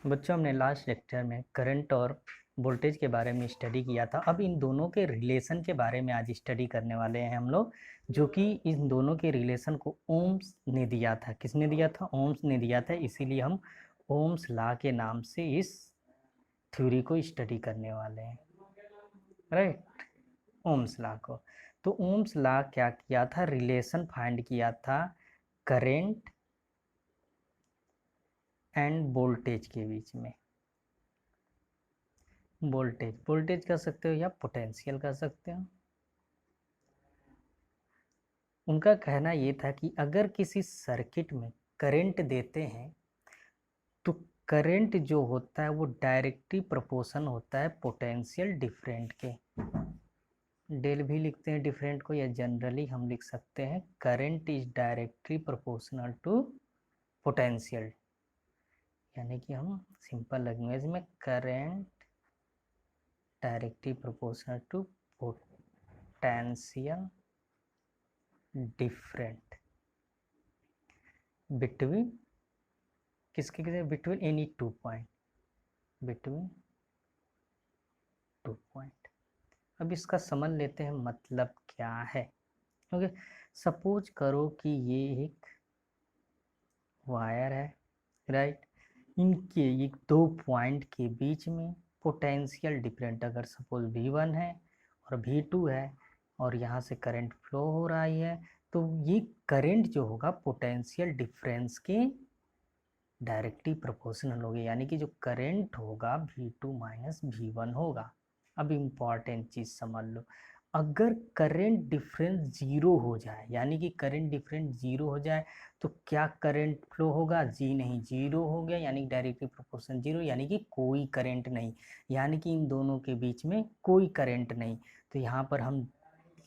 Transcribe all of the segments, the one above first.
बच्चों, हमने last lecture में करंट और वोल्टेज के बारे में स्टडी किया था। अब इन दोनों के रिलेशन के बारे में आज स्टडी करने वाले हैं हम लोग, जो कि इन दोनों के रिलेशन को ओम्स ने दिया था। किसने दिया था? ओम्स ने दिया था। इसीलिए हम ओम्स लॉ के नाम से इस थ्योरी को स्टडी करने वाले हैं, राइट? ओम्स लॉ को। तो ओम्स लॉ क्या किया था? रिलेशन फाइंड किया था करेंट एंड वोल्टेज के बीच में। वोल्टेज कह सकते हो या पोटेंशियल कह सकते हो। उनका कहना ये था कि अगर किसी सर्किट में करंट देते हैं तो करंट जो होता है वो डायरेक्टली प्रोपोर्शन होता है पोटेंशियल डिफरेंट के। डेल भी लिखते हैं डिफरेंट को, या जनरली हम लिख सकते हैं current is directly proportional to potential. यानी कि हम सिंपल लैंग्वेज में current directly proportional to potential different between किसके between any 2 point, between 2 point. अब इसका समझ लेते हैं मतलब क्या है। ओके, सपोज करो कि ये एक वायर है, राइट? इनके एक 2 पॉइंट के बीच में पोटेंशियल डिफरेंट अगर सपोज V1 है और V2 है और यहाँ से करंट फ्लो हो रहा है, तो ये करंट जो होगा पोटेंशियल डिफरेंस के डायरेक्टली प्रोपोर्शनल होगी। यानी कि जो करंट होगा V2 माइनस V1 होगा। अब इम्पॉर्टेंट चीज़ समझ लो, अगर करंट डिफरेंस जीरो हो जाए, यानी कि करंट डिफरेंस जीरो हो जाए, तो क्या करंट फ्लो होगा? जी नहीं, जीरो हो गया यानी डायरेक्टली प्रोपोर्शनल जीरो, यानी कि कोई करंट नहीं, यानी कि इन दोनों के बीच में कोई करंट नहीं। तो यहाँ पर हम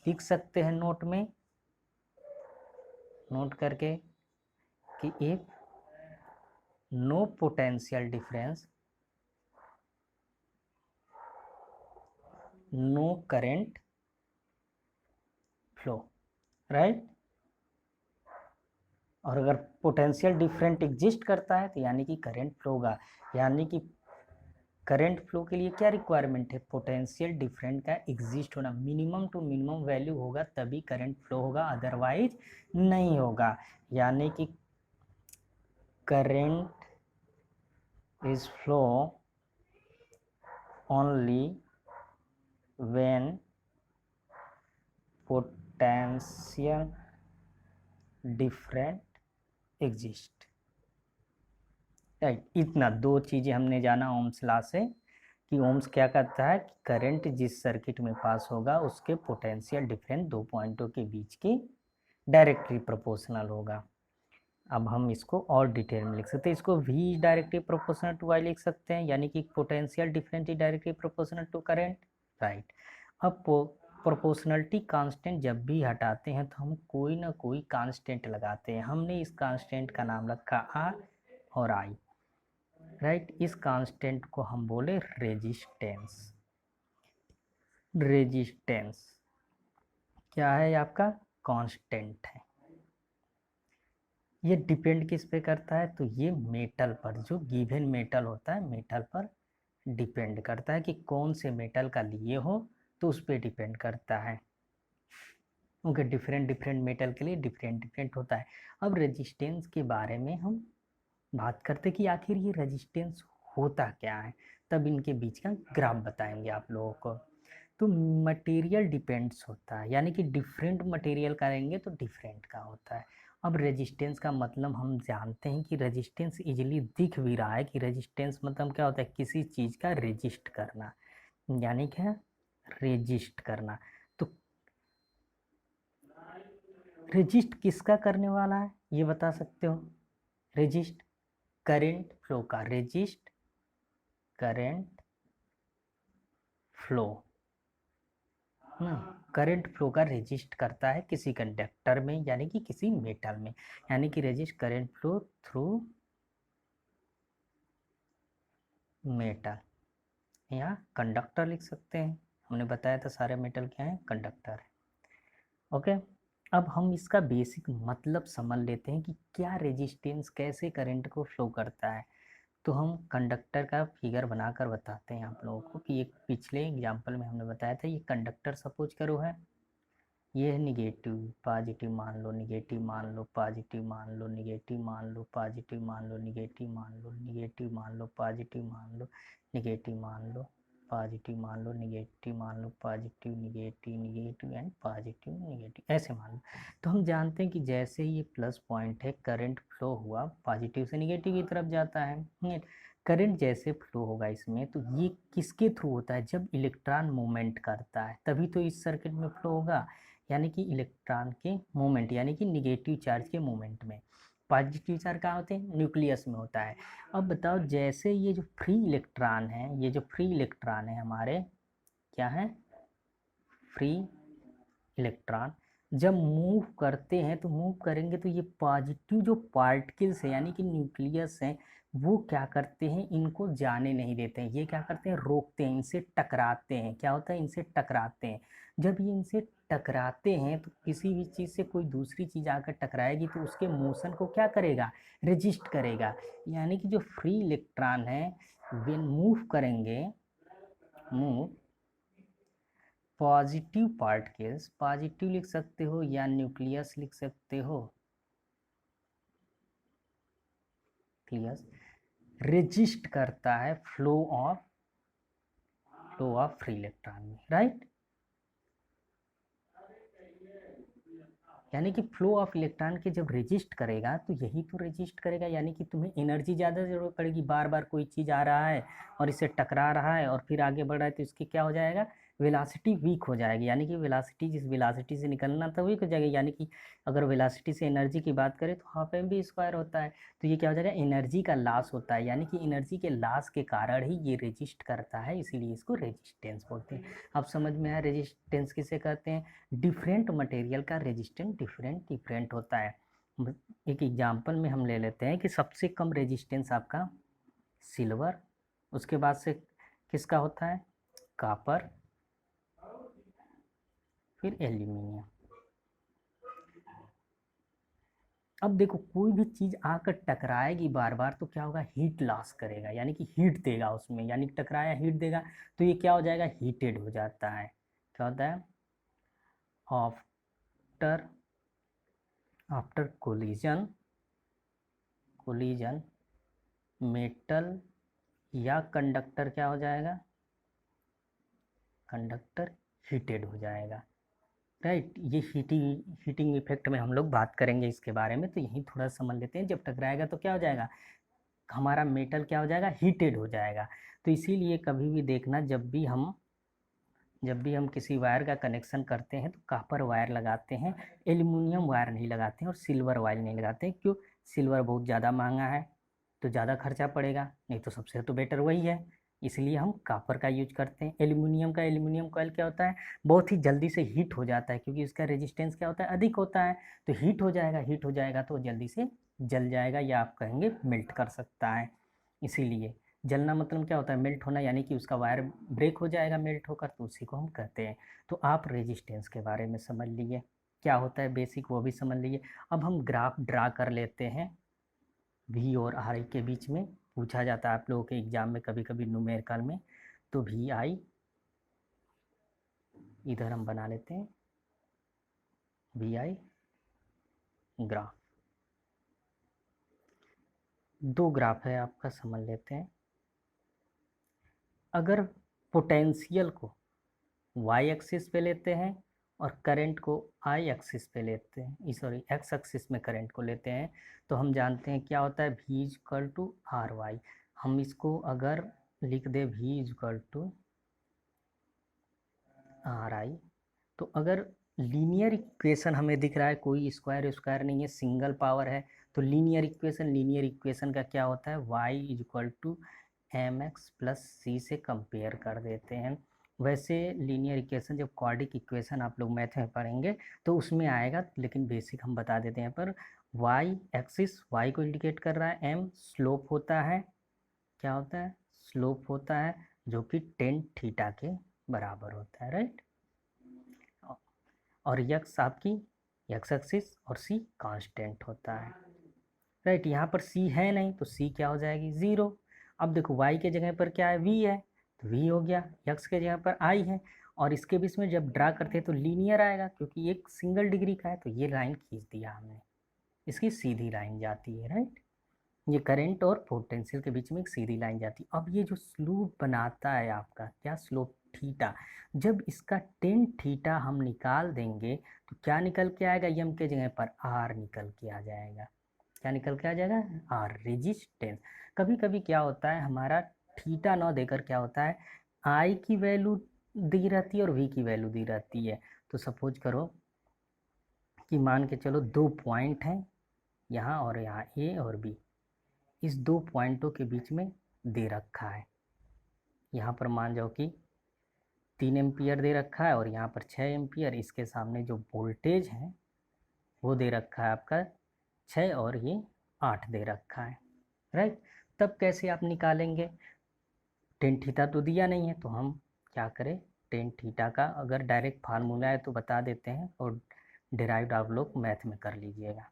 लिख सकते हैं नोट में, नोट करके कि if no potential difference, no current flow, right? और अगर पोटेंशियल डिफरेंट एग्जिस्ट करता है तो यानी कि करंट फ्लो होगा। यानी कि करंट फ्लो के लिए क्या रिक्वायरमेंट है? पोटेंशियल डिफरेंट का एग्जिस्ट होना, मिनिमम टू मिनिमम वैल्यू होगा तभी करंट फ्लो होगा, अदरवाइज नहीं होगा। यानी कि current is flow only when potential different exist, right? इतना दो चीज़ें हमने जाना ओम्स लॉ से, कि ओम्स क्या कहता है कि करंट जिस सर्किट में पास होगा उसके पोटेंशियल डिफरेंस 2 पॉइंटों के बीच की डायरेक्टली प्रोपोर्शनल होगा। अब हम इसको और डिटेल में लिख सकते हैं। इसको V directly proportional to I लिख सकते हैं, यानी कि potential difference is directly proportional to current, right? अब प्रोपोर्शनलिटी कांस्टेंट जब भी हटाते हैं तो हम कोई ना कोई कांस्टेंट लगाते हैं। हमने इस कांस्टेंट का नाम रखा R और I, राइट? इस कांस्टेंट को हम बोले रेजिस्टेंस। रेजिस्टेंस क्या है? आपका कांस्टेंट है। ये डिपेंड किस पे करता है? तो ये मेटल पर, जो गिवन मेटल होता है मेटल पर डिपेंड करता है कि कौन से मेटल का लिए हो, तो उस पर डिपेंड करता है। ओके, डिफरेंट डिफरेंट मेटल के लिए डिफरेंट डिफरेंट होता है। अब रेजिस्टेंस के बारे में हम बात करते कि आखिर ये रेजिस्टेंस होता क्या है, तब इनके बीच का ग्राफ बताएंगे आप लोगों को। तो मटेरियल डिपेंड्स होता है, यानी कि डिफरेंट मटेरियल करेंगे तो डिफरेंट का होता है। अब रेजिस्टेंस का मतलब हम जानते हैं कि रेजिस्टेंस इजीली दिख भी रहा है कि रेजिस्टेंस मतलब क्या होता है? किसी चीज़ का रेजिस्ट करना, यानी क्या? रेजिस्ट करना। तो रेजिस्ट किसका करने वाला है ये बता सकते हो? रेजिस्ट करंट फ्लो का, रेजिस्ट करंट फ्लो ना, करंट फ्लो का रेजिस्ट करता है किसी कंडक्टर में, यानी कि किसी मेटल में, यानी कि resist current flow through metal, या कंडक्टर लिख सकते हैं। हमने बताया था सारे मेटल क्या है? कंडक्टर है। ओके, अब हम इसका बेसिक मतलब समझ लेते हैं कि क्या रेजिस्टेंस कैसे करंट को फ्लो करता है। तो हम कंडक्टर का फिगर बनाकर बताते हैं आप लोगों को कि एक पिछले एग्जाम्पल में हमने बताया था, ये कंडक्टर सपोज करो है, ये है निगेटिव, पॉजिटिव मान लो, निगेटिव मान लो, पॉजिटिव मान लो, निगेटिव मान लो, पॉजिटिव मान लो, निगेटिव मान लो, निगेटिव मान लो, पॉजिटिव मान लो, निगेटिव मान लो, पॉजिटिव मान लो, निगेटिव मान लो, positive, negative, negative and positive, negative, ऐसे मान लो। तो हम जानते हैं कि जैसे ये प्लस पॉइंट है, करंट फ्लो हुआ पॉजिटिव से निगेटिव की तरफ जाता है। करंट जैसे फ्लो होगा इसमें, तो ये किसके थ्रू होता है, जब इलेक्ट्रॉन मूवमेंट करता है तभी तो इस सर्किट में फ्लो होगा, यानी कि इलेक्ट्रॉन के मूवमेंट, यानी कि निगेटिव चार्ज के मूवमेंट में। पॉजिटिव चार्ज कहाँ होते हैं, न्यूक्लियस में होता है। अब बताओ, जैसे ये जो फ्री इलेक्ट्रॉन है, ये जो फ्री इलेक्ट्रॉन है हमारे, क्या है, फ्री इलेक्ट्रॉन, जब मूव करते हैं तो मूव करेंगे तो ये पॉजिटिव जो पार्टिकल्स है यानी कि न्यूक्लियस हैं, वो क्या करते हैं, इनको जाने नहीं देते हैं, ये क्या करते हैं, रोकते हैं, इनसे टकराते हैं। क्या होता है, इनसे टकराते हैं। जब ये इनसे टकराते हैं तो किसी भी चीज़ से कोई दूसरी चीज़ आकर टकराएगी तो उसके मोशन को क्या करेगा, रेजिस्ट करेगा। यानी कि जो फ्री इलेक्ट्रॉन है वे मूव करेंगे, मूव पॉजिटिव पार्टिकल्स, पॉजिटिव लिख सकते हो या न्यूक्लियस लिख सकते हो, न्यूक्लियस रेजिस्ट करता है फ्लो ऑफ फ्री इलेक्ट्रॉन में, राइट। यानी कि फ्लो ऑफ इलेक्ट्रॉन के जब रेजिस्ट करेगा तो यही तो रेजिस्ट करेगा, यानी कि तुम्हें एनर्जी ज़्यादा जरूरत पड़ेगी, बार बार कोई चीज़ आ रहा है और इससे टकरा रहा है और फिर आगे बढ़ रहा है तो इसकी क्या हो जाएगा, वेलासिटी वीक हो जाएगी। यानी कि वेलासिटी, जिस वेलासिटी से निकलना था वीक हो जाएगी। यानी कि अगर वेलासिटी से एनर्जी की बात करें तो हाफ एम बी स्क्वायर होता है, तो ये क्या हो जाएगा, एनर्जी का लॉस होता है। यानी कि एनर्जी के लॉस के कारण ही ये रेजिस्ट करता है, इसीलिए इसको रेजिस्टेंस बोलते हैं। अब समझ में आया रेजिस्टेंस किसे कहते हैं, डिफरेंट मटेरियल का रेजिस्टेंस डिफरेंट डिफरेंट होता है। एक एग्जांपल में हम ले लेते हैं कि सबसे कम रेजिस्टेंस आपका सिल्वर, उसके बाद से किसका होता है, कॉपर, फिर एल्यूमिनियम। अब देखो, कोई भी चीज़ आकर टकराएगी बार बार तो क्या होगा, हीट लॉस करेगा, यानी कि हीट देगा उसमें, यानी टकराया हीट देगा तो ये क्या हो जाएगा, हीटेड हो जाता है। क्या होता है, आफ्टर आफ्टर कोलिजन मेटल या कंडक्टर क्या हो जाएगा, कंडक्टर हीटेड हो जाएगा, राइट। ये हीटिंग इफेक्ट में हम लोग बात करेंगे इसके बारे में, तो यही थोड़ा समझ लेते हैं। जब टकराएगा तो क्या हो जाएगा, हमारा मेटल क्या हो जाएगा, हीटेड हो जाएगा। तो इसीलिए कभी भी देखना, जब भी हम किसी वायर का कनेक्शन करते हैं तो कॉपर वायर लगाते हैं, एल्युमिनियम वायर नहीं लगाते हैं और सिल्वर वायर नहीं लगाते हैं। क्यों, सिल्वर बहुत ज़्यादा महंगा है तो ज़्यादा खर्चा पड़ेगा, नहीं तो सबसे तो बेटर वही है, इसलिए हम कॉपर का यूज करते हैं। एल्युमिनियम कॉइल क्या होता है, बहुत ही जल्दी से हीट हो जाता है, क्योंकि इसका रेजिस्टेंस क्या होता है, अधिक होता है। तो हीट हो जाएगा तो जल्दी से जल जाएगा, या आप कहेंगे मेल्ट कर सकता है। इसीलिए जलना मतलब क्या होता है, मेल्ट होना, यानी कि उसका वायर ब्रेक हो जाएगा मेल्ट होकर, तो उसी को हम कहते हैं। तो आप रेजिस्टेंस के बारे में समझ लीजिए, क्या होता है बेसिक वो भी समझ लीजिए। अब हम ग्राफ ड्रा कर लेते हैं, वी और आर आई के बीच में पूछा जाता है आप लोगों के एग्जाम में कभी कभी न्यूमेरिकल में। तो वी आई इधर हम बना लेते हैं, वी आई ग्राफ, दो ग्राफ है आपका, समझ लेते हैं। अगर पोटेंशियल को वाई एक्सिस पे लेते हैं और करंट को आई एक्सिस पे लेते हैं, सॉरी एक्स एक्सिस में करंट को लेते हैं, तो हम जानते हैं क्या होता है, v equal to R Y. हम इसको अगर लिख दे v equal to R I, तो अगर लीनियर इक्वेशन हमें दिख रहा है, कोई स्क्वायर स्क्वायर नहीं है, सिंगल पावर है, तो लीनियर इक्वेशन का क्या होता है, y is equal to m x plus c से कंपेयर कर देते हैं। वैसे लीनियर इक्वेशन जब क्वाड्रिक इक्वेशन आप लोग मैथ में पढ़ेंगे तो उसमें आएगा, लेकिन बेसिक हम बता देते हैं। पर y एक्सिस y को इंडिकेट कर रहा है, m स्लोप होता है, क्या होता है, स्लोप होता है, जो कि टेन थीटा के बराबर होता है, राइट। और यक्स आपकी यक्स एक्सिस और सी कांस्टेंट होता है, राइट। यहाँ पर सी है नहीं तो सी क्या हो जाएगी, ज़ीरो। अब देखो y के जगह पर क्या है, v है, तो v हो गया, x के जगह पर i है, और इसके बीच में जब ड्रा करते हैं तो लीनियर आएगा क्योंकि एक सिंगल डिग्री का है, तो ये लाइन खींच दिया हमने, इसकी सीधी लाइन जाती है, राइट। ये करंट और पोटेंशियल के बीच में एक सीधी लाइन जाती है। अब ये जो स्लोप बनाता है आपका, क्या स्लोप, थीटा, जब इसका टेन थीटा हम निकाल देंगे तो क्या निकल के आएगा, यम के जगह पर आर निकल के आ जाएगा। क्या निकल के आ जाएगा, आर, रेजिस्टेंस। कभी कभी क्या होता है, हमारा थीटा ना देकर क्या होता है, आई की वैल्यू दी रहती है और वी की वैल्यू दी रहती है। तो सपोज करो कि मान के चलो दो पॉइंट हैं यहाँ और यहाँ, ए और बी, इस दो पॉइंटों के बीच में दे रखा है, यहाँ पर मान जाओ कि 3 एम्पियर दे रखा है और यहाँ पर 6 एम्पियर, इसके सामने जो वोल्टेज है वो दे रखा है आपका 6 और ये 8 दे रखा है, राइट। तब कैसे आप निकालेंगे, टेन थीटा तो दिया नहीं है, तो हम क्या करें, टेन थीटा का अगर डायरेक्ट फार्मूला है तो बता देते हैं, और डिराइव्ड आप लोग मैथ में कर लीजिएगा।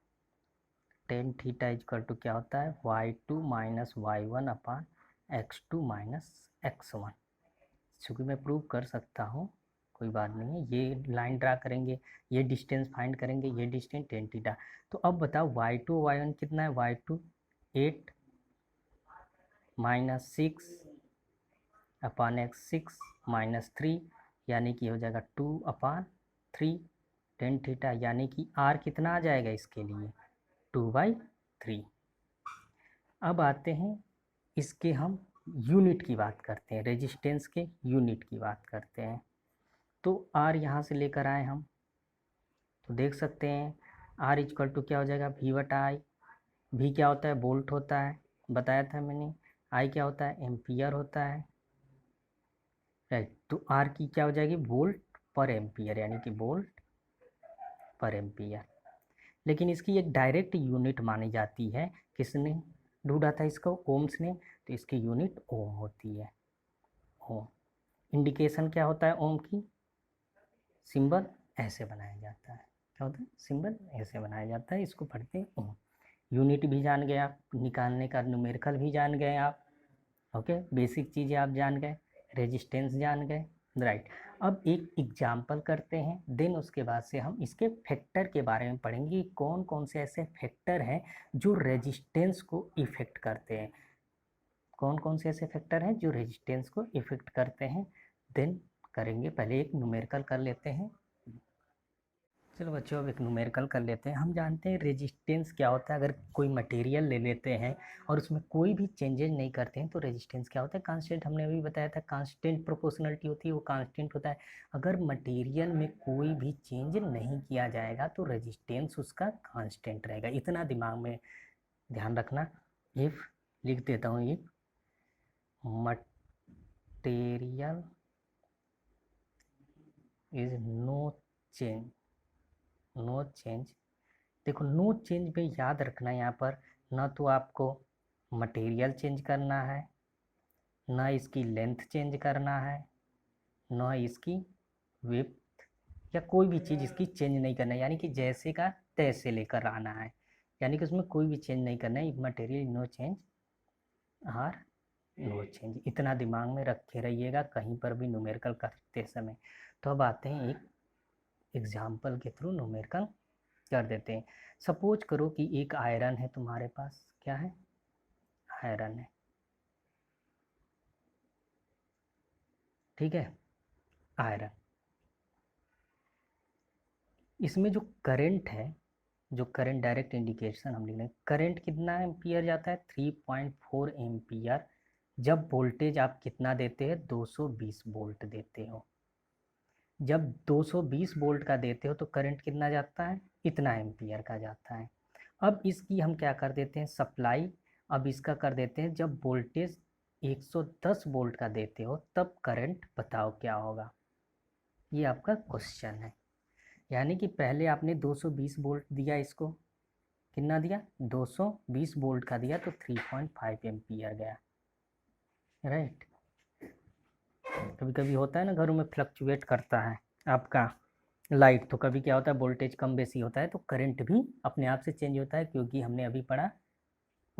टेन थीटा इजकल टू क्या होता है, y2 माइनस y1 अपान x2 माइनस x1। चूँकि मैं प्रूव कर सकता हूँ, कोई बात नहीं है, ये लाइन ड्रा करेंगे, ये डिस्टेंस फाइंड करेंगे, ये डिस्टेंस टेन थीटा। तो अब बताओ y2 y1 कितना है, y2 8 माइनस 6 अपान x6 माइनस 3, यानी कि हो जाएगा 2/3 टेन थीटा, यानी कि r कितना आ जाएगा इसके लिए, 2/3। अब आते हैं इसके हम यूनिट की बात करते हैं, रेजिस्टेंस के यूनिट की बात करते हैं। तो R यहाँ से लेकर आए हम, तो देख सकते हैं R इक्वल टू क्या हो जाएगा, V/I। V क्या होता है, वोल्ट होता है, बताया था मैंने। I क्या होता है, एम्पियर होता है, राइट। तो R की क्या हो जाएगी, वोल्ट पर एम्पियर, यानी कि वोल्ट पर एम्पियर। लेकिन इसकी एक डायरेक्ट यूनिट मानी जाती है, किसने ढूंढा था इसको, ओम्स ने, तो इसकी यूनिट ओम होती है, ओम। इंडिकेशन क्या होता है ओम की, सिंबल ऐसे बनाया जाता है, क्या होता है, सिंबल ऐसे बनाया जाता है, इसको पढ़ते हैं ओम। यूनिट भी जान गए आप, निकालने का न्यूमेरिकल भी जान गए आप, ओके, बेसिक चीज़ें आप जान गए, रेजिस्टेंस जान गए, राइट। अब एक एग्जाम्पल करते हैं, देन उसके बाद से हम इसके फैक्टर के बारे में पढ़ेंगे, कौन कौन से ऐसे फैक्टर हैं जो रेजिस्टेंस को इफेक्ट करते हैं, कौन कौन से ऐसे फैक्टर हैं जो रेजिस्टेंस को इफेक्ट करते हैं, देन करेंगे। पहले एक न्यूमेरिकल कर लेते हैं। चलो बच्चों, अब एक न्यूमेरिकल कर लेते हैं। हम जानते हैं रेजिस्टेंस क्या होता है, अगर कोई मटेरियल ले लेते हैं और उसमें कोई भी चेंजेज नहीं करते हैं तो रेजिस्टेंस क्या होता है, कांस्टेंट। हमने अभी बताया था कांस्टेंट प्रोपोर्शनलिटी होती है, वो कांस्टेंट होता है। अगर मटेरियल में कोई भी चेंज नहीं किया जाएगा तो रेजिस्टेंस उसका कांस्टेंट रहेगा, इतना दिमाग में ध्यान रखना। इफ लिख देता हूँ, if material is no change, देखो नो चेंज पे याद रखना, यहाँ पर ना तो आपको मटेरियल चेंज करना है, ना इसकी लेंथ चेंज करना है, ना इसकी विड्थ या कोई भी चीज़ इसकी चेंज नहीं करना है, यानी कि जैसे का तैसे लेकर आना है, यानी कि उसमें कोई भी चेंज नहीं करना है। Material no change R no change, इतना दिमाग में रखे रहिएगा कहीं पर भी न्यूमेरिकल करते समय। तो अब आते हैं एक एग्जाम्पल के थ्रू न्यूमेरिकल कर देते हैं। सपोज करो कि एक आयरन है तुम्हारे पास, क्या है, आयरन है, ठीक है, आयरन। इसमें जो करंट है, जो करंट डायरेक्ट इंडिकेशन हम लिख रहे हैं, करंट कितना एम्पियर जाता है, 3.4 एम्पियर। जब वोल्टेज आप कितना देते हैं, 220 वोल्ट देते हो। जब 220 वोल्ट का देते हो तो करंट कितना जाता है, इतना एम्पियर का जाता है। अब इसकी हम क्या कर देते हैं, सप्लाई, अब इसका कर देते हैं, जब वोल्टेज 110 वोल्ट का देते हो तब करंट बताओ क्या होगा, ये आपका क्वेश्चन है। यानी कि पहले आपने 220 वोल्ट दिया, इसको कितना दिया, 220 वोल्ट का दिया, तो 3.5 एम्पियर गया, राइट। कभी कभी होता है ना, घरों में फ्लक्चुएट करता है आपका लाइट, तो कभी क्या होता है, वोल्टेज कम बेसी होता है तो करंट भी अपने आप से चेंज होता है, क्योंकि हमने अभी पढ़ा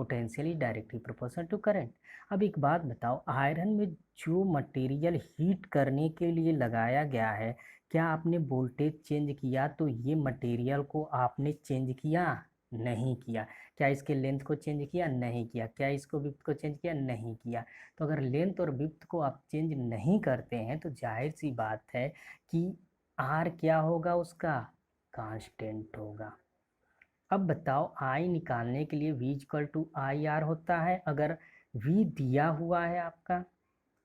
potential is directly proportional to current. अब एक बात बताओ, आयरन में जो मटेरियल हीट करने के लिए लगाया गया है, क्या आपने वोल्टेज चेंज किया तो ये मटेरियल को आपने चेंज किया? नहीं किया। क्या इसके लेंथ को चेंज किया? नहीं किया। क्या इसको विड्थ को चेंज किया? नहीं किया। तो अगर लेंथ और विड्थ को आप चेंज नहीं करते हैं तो जाहिर सी बात है कि आर क्या होगा, उसका कांस्टेंट होगा। अब बताओ, आई निकालने के लिए V equal to I R होता है। अगर V दिया हुआ है आपका,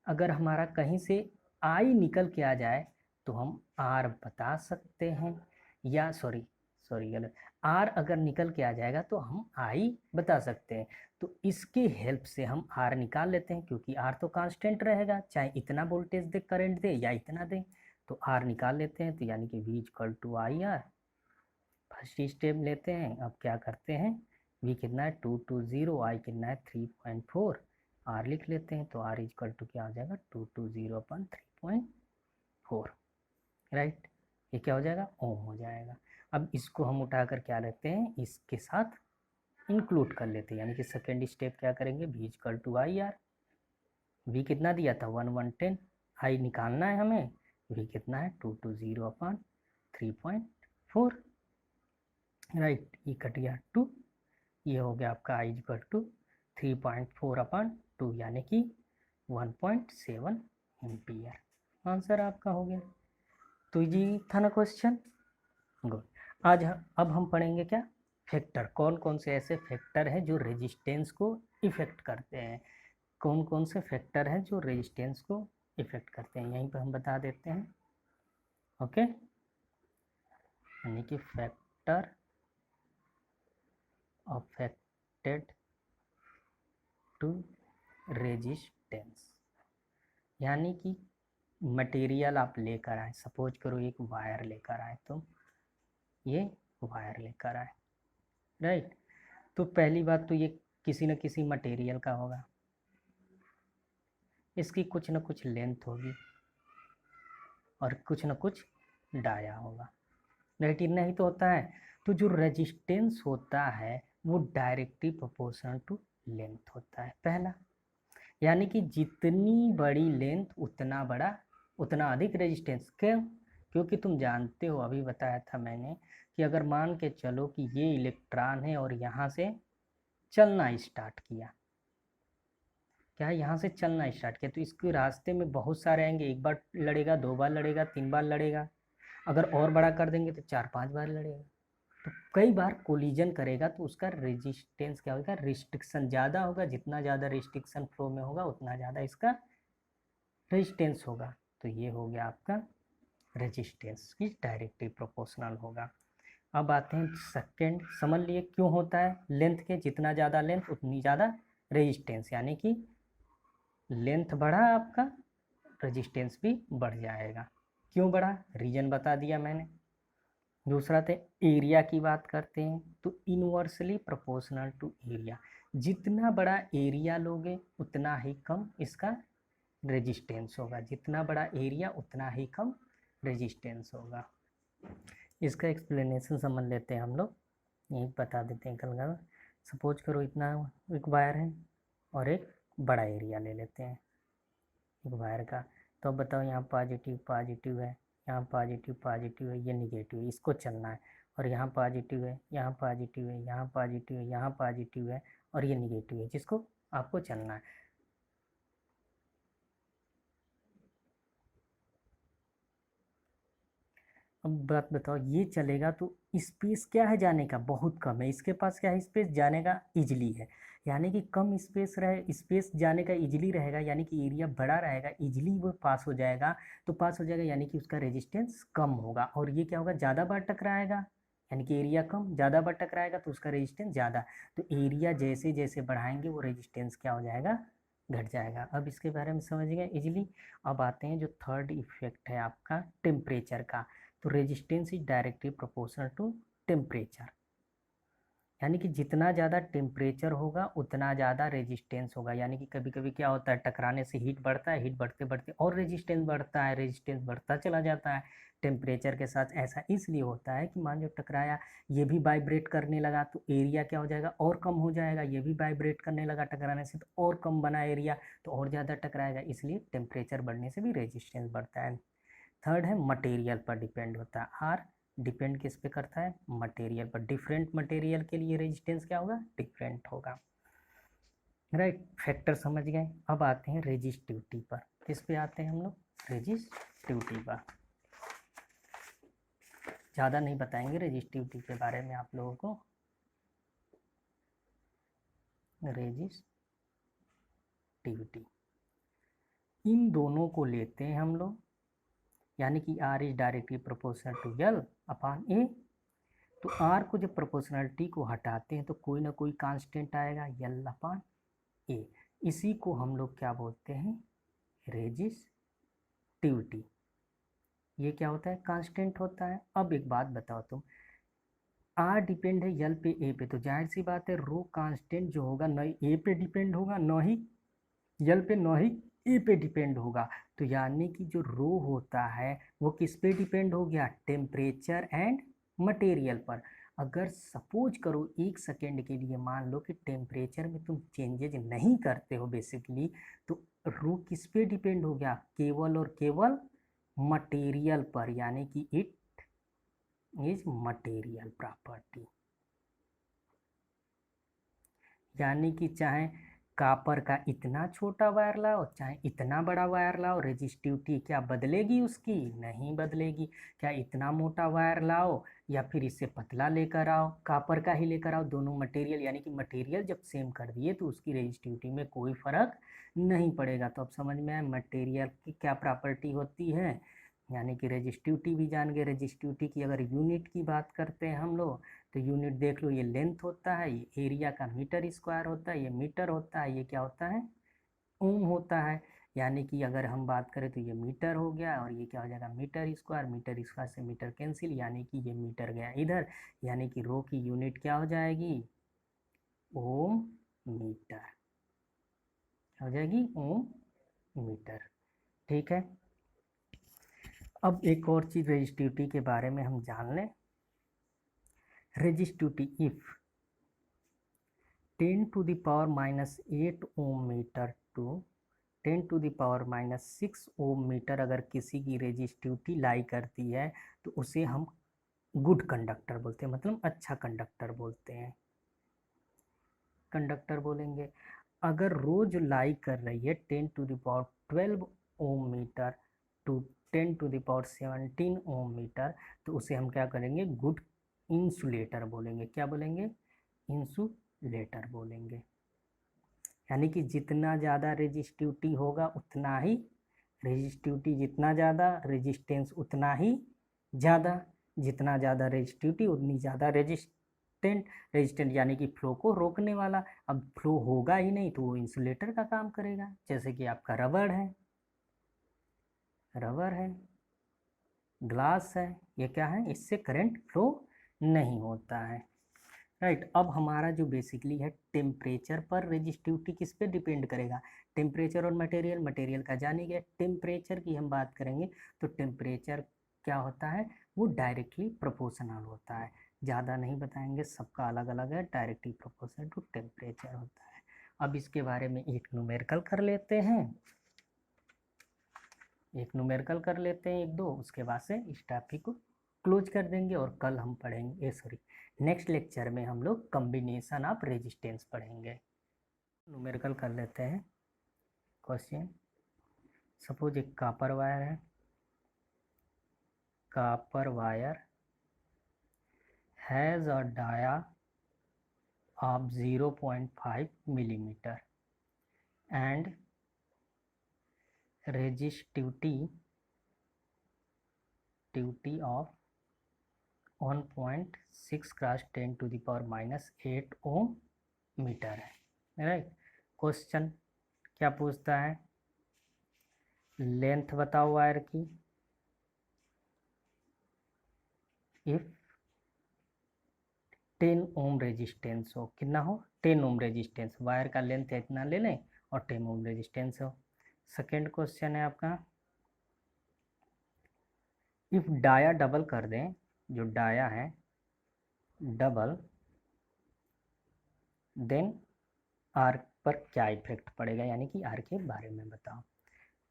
अगर हमारा कहीं से आई निकल के आ जाए तो हम आर बता सकते हैं, या सॉरी गलत, आर अगर निकल के आ जाएगा तो हम आई बता सकते हैं। तो इसके हेल्प से हम आर निकाल लेते हैं, क्योंकि आर तो कांस्टेंट रहेगा, चाहे इतना वोल्टेज दे, करंट दे या इतना दे, तो आर निकाल लेते हैं। तो यानी कि V equal to I R. First step लेते हैं। अब क्या करते हैं, V कितना है 220, आई कितना है 3.4, आर लिख लेते हैं। तो आर इक्वल टू क्या हो जाएगा 220/3.4, राइट। ये क्या हो जाएगा, ओम हो जाएगा। अब इसको हम उठाकर क्या लेते हैं, इसके साथ इंक्लूड कर लेते हैं, यानी कि सेकेंड स्टेप क्या करेंगे, V equal to I R. V कितना दिया था 110, आई निकालना है हमें, V कितना है 220/3.4, राइट। ये कट गया 2, ये हो गया आपका आई इक्वल टू 3.4/2 यानी कि 1.7 एम्पियर। आंसर आपका हो गया। तो ये था ना क्वेश्चन, गुड। अब हम पढ़ेंगे क्या, फैक्टर। कौन कौन से ऐसे फैक्टर हैं जो रेजिस्टेंस को इफेक्ट करते हैं, कौन कौन से फैक्टर हैं जो रेजिस्टेंस को इफेक्ट करते हैं, यहीं पर हम बता देते हैं। ओके, यानी कि फैक्टर अफेक्टेड टू रेजिस्टेंस, यानी कि मटेरियल आप लेकर आए, सपोज करो एक वायर लेकर आए, तो ये वायर लेकर आए, राइट। तो पहली बात तो ये किसी न किसी मटेरियल का होगा, इसकी कुछ न कुछ लेंथ होगी और कुछ न कुछ डाया होगा, राइट। इतना ही तो होता है। तो जो रेजिस्टेंस होता है वो डायरेक्टली प्रोपोर्शनल टू लेंथ होता है, पहला। यानी कि जितनी बड़ी लेंथ उतना अधिक रेजिस्टेंस। क्यों? क्योंकि तुम जानते हो, अभी बताया था मैंने, कि अगर मान के चलो कि ये इलेक्ट्रॉन है और यहाँ से चलना स्टार्ट किया, क्या है, यहाँ से चलना स्टार्ट किया, तो इसके रास्ते में बहुत सारे आएंगे, एक बार लड़ेगा, 2 बार लड़ेगा, 3 बार लड़ेगा, अगर और बड़ा कर देंगे तो 4-5 बार लड़ेगा, तो कई बार कोलिजन करेगा, तो उसका रेजिस्टेंस क्या होगा, रिस्ट्रिक्शन ज़्यादा होगा। जितना ज़्यादा रिस्ट्रिक्शन फ्लो में होगा उतना ज़्यादा इसका रेजिस्टेंस होगा। तो ये हो गया आपका रेजिस्टेंस की डायरेक्टली प्रोपोर्शनल होगा। अब आते हैं सेकेंड, समझ लिए क्यों होता है, लेंथ के जितना ज़्यादा लेंथ उतनी ज़्यादा रेजिस्टेंस, यानी कि लेंथ बढ़ा आपका, रेजिस्टेंस भी बढ़ जाएगा। क्यों बढ़ा, रीजन बता दिया मैंने। दूसरा थे एरिया की बात करते हैं, तो इनवर्सली प्रोपोर्शनल टू एरिया, जितना बड़ा एरिया लोगे उतना ही कम इसका रेजिस्टेंस होगा, जितना बड़ा एरिया उतना ही कम रेजिस्टेंस होगा। इसका एक्सप्लेनेशन समझ लेते हैं हम लोग, यही बता देते हैं कल का। सपोज करो इतना एक वायर है और एक बड़ा एरिया ले लेते हैं एक वायर का, तो अब बताओ यहाँ पॉजिटिव पॉजिटिव है, यहाँ पॉजिटिव पॉजिटिव है, ये निगेटिव है, इसको चलना है। और यहाँ पॉजिटिव है, यहाँ पॉजिटिव है, यहाँ पॉजिटिव है, यहाँ पॉजिटिव है, और ये निगेटिव है, जिसको आपको चलना है। अब बात बताओ, ये चलेगा तो स्पेस क्या है जाने का, बहुत कम है, इसके पास क्या है, स्पेस जाने का इजली है, यानी कि कम स्पेस रहे, स्पेस जाने का इजली रहेगा, यानी कि एरिया बड़ा रहेगा, इजली वो पास हो जाएगा। तो पास हो जाएगा यानी कि उसका रेजिस्टेंस कम होगा, और ये क्या होगा, ज़्यादा बार टकराएगा, यानी कि एरिया कम, ज़्यादा बार टकराएगा तो उसका रेजिस्टेंस ज़्यादा। तो एरिया जैसे जैसे बढ़ाएंगे वो रेजिस्टेंस क्या हो जाएगा, घट जाएगा। अब इसके बारे में समझ गए इजली। अब आते हैं जो थर्ड इफेक्ट है आपका टेम्परेचर का। तो resistance is directly proportional to temperature. यानी कि जितना ज़्यादा टेम्परेचर होगा उतना ज़्यादा रेजिस्टेंस होगा। यानी कि कभी कभी क्या होता है, टकराने से हीट बढ़ता है, हीट बढ़ते बढ़ते और रेजिस्टेंस बढ़ता है, रेजिस्टेंस बढ़ता चला जाता है टेम्परेचर के साथ। ऐसा इसलिए होता है कि मान लो टकराया, ये भी वाइब्रेट करने लगा तो एरिया क्या हो जाएगा, और कम हो जाएगा। ये भी वाइब्रेट करने लगा टकराने से तो और कम बना एरिया, तो और ज़्यादा टकराएगा। इसलिए टेम्परेचर बढ़ने से भी रेजिस्टेंस बढ़ता है। थर्ड है मटेरियल पर डिपेंड होता है। आर डिपेंड किस पे करता है, मटेरियल पर। डिफरेंट मटेरियल के लिए रेजिस्टेंस क्या होगा, डिफरेंट होगा। राइट, फैक्टर समझ गए। अब आते हैं रेजिस्टिविटी पर। किस पे आते हैं हम लोग, रेजिस्टिविटी पर। ज़्यादा नहीं बताएंगे रेजिस्टिविटी के बारे में आप लोगों को। रेजिस्टिविटी, इन दोनों को लेते हैं हम लोग, यानी कि R is directly proportional to L upon A. तो आर को जब प्रोपोर्शनलिटी को हटाते हैं तो कोई ना कोई कांस्टेंट आएगा, एल अपॉन ए। इसी को हम लोग क्या बोलते हैं, रेजिस्टिविटी। ये क्या होता है, कांस्टेंट होता है। अब एक बात बताओ तुम, आर डिपेंड है यल पे ए पे, तो जाहिर सी बात है रो कांस्टेंट जो होगा न ए पे डिपेंड होगा, न ही यल पे, न ही ए पे डिपेंड होगा। तो यानी कि जो रो होता है वो किस पे डिपेंड हो गया, टेम्परेचर एंड मटेरियल पर। अगर सपोज करो 1 सेकेंड के लिए मान लो कि टेम्परेचर में तुम चेंजेज नहीं करते हो बेसिकली, तो रो किस पे डिपेंड हो गया, केवल और केवल मटेरियल पर। यानी कि इट इज मटेरियल प्रॉपर्टी। यानी कि चाहे कापर का इतना छोटा वायर लाओ चाहे इतना बड़ा वायर लाओ, रेजिस्टिविटी क्या बदलेगी उसकी, नहीं बदलेगी। क्या इतना मोटा वायर लाओ या फिर इससे पतला लेकर आओ, कापर का ही लेकर आओ, दोनों मटेरियल, यानी कि मटेरियल जब सेम कर दिए तो उसकी रेजिस्टिविटी में कोई फर्क नहीं पड़ेगा। तो अब समझ में आया मटेरियल की क्या प्रॉपर्टी होती है। यानी कि रेजिस्टिविटी भी जान गए। रेजिस्टिविटी की अगर यूनिट की बात करते हैं हम लोग, तो यूनिट देख लो, ये लेंथ होता है, ये एरिया का मीटर स्क्वायर होता है, ये मीटर होता है, ये क्या होता है, ओम होता है। यानी कि अगर हम बात करें तो ये मीटर हो गया और ये क्या हो जाएगा, मीटर स्क्वायर से मीटर कैंसिल, यानी कि ये मीटर गया इधर। यानी कि रो की यूनिट क्या हो जाएगी, ओम मीटर हो जाएगी, ओम मीटर। ठीक है। अब एक और चीज रेजिस्टिविटी के बारे में हम जान लें। Resistivity if 10 to the power minus 8 ohm metre to 10 to the power minus 6 ohm metre अगर किसी की रेजिस्टिविटी लाई करती है तो उसे हम गुड कंडक्टर बोलते हैं, मतलब अच्छा कंडक्टर बोलते हैं, कंडक्टर बोलेंगे। अगर रोज लाई कर रही है 10 to the power 12 ohm metre to 10 to the power 17 ohm metre, तो उसे हम क्या करेंगे, गुड इंसुलेटर बोलेंगे। क्या बोलेंगे, इंसुलेटर बोलेंगे। यानी कि जितना ज़्यादा रेजिस्टिविटी होगा उतना ही, रेजिस्टिविटी जितना ज़्यादा, रेजिस्टेंस उतना ही ज़्यादा। जितना ज़्यादा रेजिस्टिविटी उतनी ज़्यादा रेजिस्टेंट। रेजिस्टेंट यानी कि फ्लो को रोकने वाला। अब फ्लो होगा ही नहीं तो वो इंसुलेटर का काम करेगा। जैसे कि आपका रबड़ है, रबर है, ग्लास है, ये क्या है, इससे करंट फ्लो नहीं होता है। राइट। अब हमारा जो बेसिकली है टेम्परेचर पर रेजिस्टिविटी किस पे डिपेंड करेगा, टेम्परेचर और मटेरियल। मटेरियल का जाने गया, टेम्परेचर की हम बात करेंगे तो टेम्परेचर क्या होता है, वो डायरेक्टली प्रोपोर्शनल होता है। ज़्यादा नहीं बताएंगे, सबका अलग अलग है। डायरेक्टली प्रोपोर्शनल टू टेम्परेचर होता है। अब इसके बारे में एक न्यूमेरिकल कर लेते हैं, एक दो, उसके बाद से इस टॉपिक को क्लोज कर देंगे। और कल हम पढ़ेंगे, सॉरी नेक्स्ट लेक्चर में हम लोग कम्बिनेशन ऑफ रेजिस्टेंस पढ़ेंगे। न्यूमेरिकल कर लेते हैं क्वेश्चन। सपोज एक कॉपर वायर है, copper wire has a dia of 0.5 millimetre and resistivity of 1.6 cross 10 to the power minus 8 ohm metre है। राइट। क्वेश्चन क्या पूछता है, लेंथ बताओ वायर की। इफ 10 ओम रेजिस्टेंस हो, कितना हो 10 ओम रेजिस्टेंस, वायर का लेंथ इतना ले लें और 10 ओम रेजिस्टेंस हो। सेकेंड क्वेश्चन है आपका, इफ डाया डबल कर दें, जो डाया है डबल, देन आर पर क्या इफेक्ट पड़ेगा, यानी कि आर के बारे में बताओ।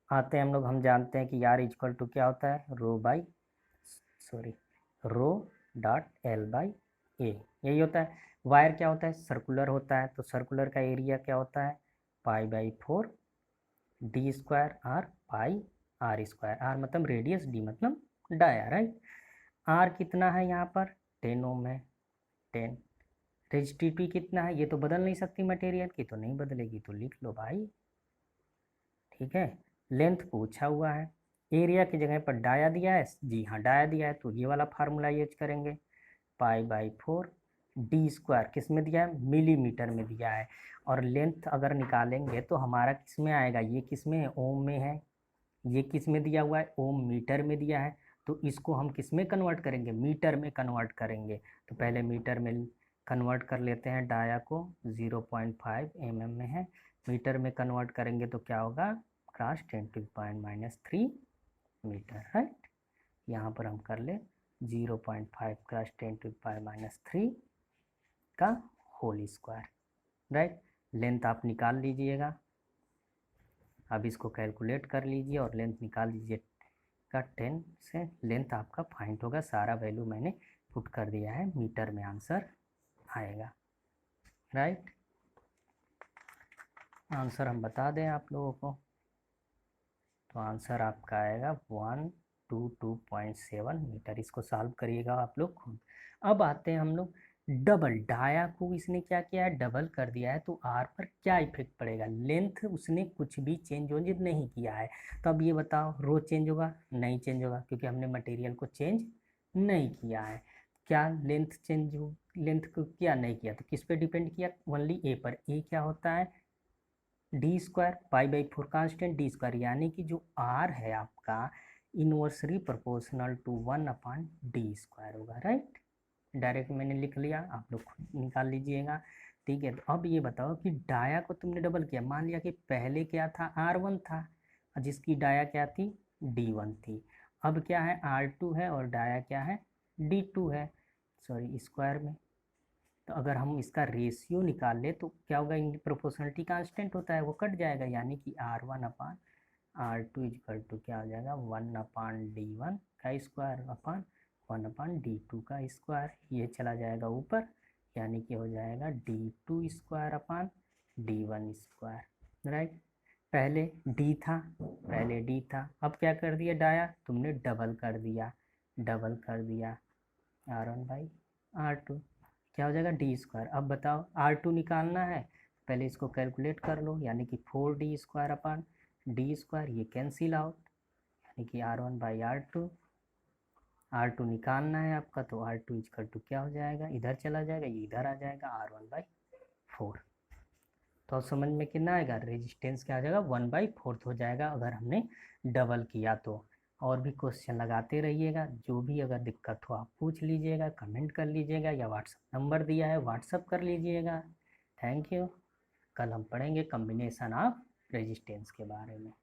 आते हैं हम लोग, हम जानते हैं कि आर इक्वल टू क्या होता है, रो डॉट एल बाई ए, यही होता है। वायर क्या होता है, सर्कुलर होता है, तो सर्कुलर का एरिया क्या होता है, pi by 4 D square R pi R square, R मतलब रेडियस, डी मतलब डाया, राइट। आर कितना है यहाँ पर 10 ओम है, 10। रेजिस्टिविटी कितना है, ये तो बदल नहीं सकती मटेरियल की, तो नहीं बदलेगी, तो लिख लो भाई, ठीक है। लेंथ पूछा हुआ है, एरिया की जगह पर डाया दिया है, जी हाँ डाया दिया है, तो ये वाला फार्मूला यूज करेंगे, पाई बाई 4 डी स्क्वायर किस में दिया है, मिलीमीटर में दिया है। और लेंथ अगर निकालेंगे तो हमारा किस में आएगा, ये किस में है, ओम में है, ये किस में दिया हुआ है, ओम मीटर में दिया है, तो इसको हम किस में कन्वर्ट करेंगे, मीटर में कन्वर्ट करेंगे। तो पहले मीटर में कन्वर्ट कर लेते हैं, डाया को 0.5 mm में है, मीटर में कन्वर्ट करेंगे तो क्या होगा, क्रॉस 10⁻³ मीटर, राइट। यहाँ पर हम कर ले 0.5 क्रॉस 10⁻³ का होल स्क्वायर, राइट। लेंथ आप निकाल लीजिएगा, अब इसको कैलकुलेट कर लीजिए और लेंथ निकाल लीजिए का 10 से लेंथ आपका फाइंड होगा, सारा वैल्यू मैंने पुट कर दिया है, मीटर में आंसर आएगा, राइट। आंसर हम बता दें आप लोगों को, तो आंसर आपका आएगा 122.7 मीटर। इसको सॉल्व करिएगा आप लोग खुद। अब आते हैं हम लोग डबल, डाया को इसने क्या किया है, डबल कर दिया है, तो आर पर क्या इफेक्ट पड़ेगा, लेंथ उसने कुछ भी चेंज नहीं किया है, तो अब ये बताओ रो चेंज होगा, नहीं चेंज होगा, क्योंकि हमने मटेरियल को चेंज नहीं किया है। क्या लेंथ चेंज हो, लेंथ को क्या नहीं किया, तो किस पे डिपेंड किया, ओनली ए पर। ए क्या होता है, D square pi by 4 constant D square, यानी कि जो आर है आपका इनवर्सली प्रोपोर्शनल टू 1/d² होगा, राइट। डायरेक्ट मैंने लिख लिया, आप लोग खुद निकाल लीजिएगा, ठीक है। तो अब ये बताओ कि डाया को तुमने डबल किया, मान लिया कि पहले क्या था, R1 था, जिसकी डाया क्या थी, D1 थी। अब क्या है, R2 है और डाया क्या है, D2 है, सॉरी स्क्वायर में। तो अगर हम इसका रेशियो निकाल ले तो क्या होगा, इन प्रोपोर्शनलिटी कांस्टेंट होता है, वो कट जाएगा, यानी कि R1/R2 इक्वल टू क्या हो जाएगा, 1/D1 का स्क्वायर अपॉन 1/D2 का स्क्वायर, ये चला जाएगा ऊपर, यानी कि हो जाएगा D2 square upon D1 square, right. पहले D था, अब क्या कर दिया, डाया तुमने डबल कर दिया, R1/R2, क्या हो जाएगा D²। अब बताओ R2 निकालना है, पहले इसको कैलकुलेट कर लो, यानी कि 4D² अपॉन D², ये कैंसिल आउट, यानी कि R1/R2 निकालना है आपका, तो R2 इक्वल टू क्या हो जाएगा, इधर चला जाएगा, ये इधर आ जाएगा, R1/4। तो समझ में कितना आएगा, रेजिस्टेंस क्या आ जाएगा, 1/4 हो जाएगा, अगर हमने डबल किया तो। और भी क्वेश्चन लगाते रहिएगा, जो भी अगर दिक्कत हो आप पूछ लीजिएगा, कमेंट कर लीजिएगा, या व्हाट्सअप नंबर दिया है व्हाट्सअप कर लीजिएगा। Thank you. कल हम पढ़ेंगे कम्बिनेशन ऑफ रेजिस्टेंस के बारे में।